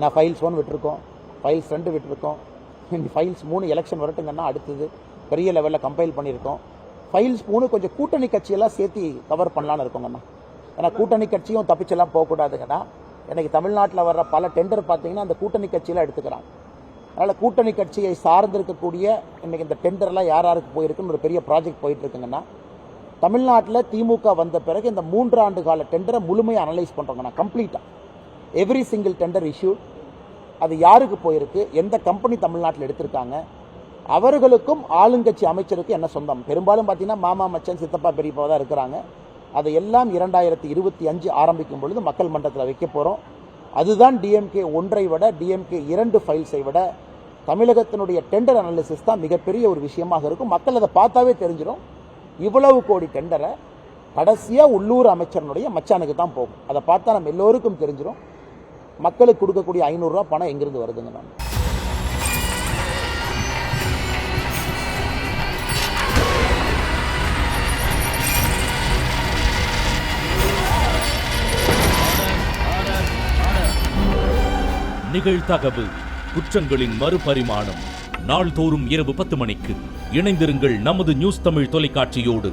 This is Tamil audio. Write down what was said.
நான் ஃபைல்ஸ் 1 விட்டுருக்கோம், ஃபைல்ஸ் 2 விட்டுருக்கோம், ஃபைல்ஸ் 3 எலெக்ஷன் வரட்டுங்கன்னா அடுத்தது பெரிய லெவலில் கம்பைல் பண்ணியிருக்கோம். ஃபைல்ஸ் 3 கொஞ்சம் கூட்டணி கட்சியெல்லாம் சேர்த்து கவர் பண்ணலான்னு இருக்கோங்கண்ணா. ஏன்னா கூட்டணி கட்சியும் தப்பிச்செல்லாம் போகக்கூடாதுங்கண்ணா. எனக்கு தமிழ்நாட்டில் வர்ற பல டெண்டர் பார்த்தீங்கன்னா அந்த கூட்டணி கட்சியெல்லாம் எடுத்துக்கிறாங்க. அதனால் கூட்டணி கட்சியை சார்ந்திருக்கக்கூடிய இன்னைக்கு இந்த டெண்டர்லாம் யார் யாருக்கு போயிருக்குன்னு ஒரு பெரிய ப்ராஜெக்ட் போயிட்டு இருக்குங்கண்ணா. தமிழ்நாட்டில் திமுக வந்த பிறகு இந்த 3 ஆண்டு கால டெண்டரை முழுமையாக அனலைஸ் பண்ணுறோங்கண்ணா. கம்ப்ளீட்டாக எவ்ரி சிங்கிள் டெண்டர் இஷ்யூட், அது யாருக்கு போயிருக்கு, எந்த கம்பெனி தமிழ்நாட்டில் எடுத்திருக்காங்க, அவர்களுக்கும் ஆளுங்கட்சி அமைச்சருக்கு என்ன சொந்தம். பெரும்பாலும் பார்த்தீங்கன்னா மாமா மச்சன் சித்தப்பா பெரியப்பா தான் இருக்கிறாங்க. அதை எல்லாம் 2025 ஆரம்பிக்கும் பொழுது மக்கள் மன்றத்தில் வைக்க போகிறோம். அதுதான் டிஎம்கே 1 விட டிஎம்கே 2 ஃபைல்ஸை விட தமிழகத்தினுடைய டெண்டர் அனாலிசிஸ் தான் மிகப்பெரிய ஒரு விஷயமாக இருக்கும். மக்கள் அதை பார்த்தாவே தெரிஞ்சிடும். இவ்வளவு கோடி டெண்டரை கடைசியாக உள்ளூர் அமைச்சரனுடைய மச்சானுக்கு தான் போகும். அதை பார்த்தா நம்ம எல்லோருக்கும் தெரிஞ்சிடும் மக்களுக்கு கொடுக்கக்கூடிய 500 ரூபா பணம் எங்கிருந்து வருதுங்க. நான் நிகழ்தகவு குற்றங்களின் மறுபரிமாணம் நாள்தோறும் இரவு 10 மணிக்கு இணைந்திருங்கள் நமது நியூஸ் தமிழ் தொலைக்காட்சியோடு.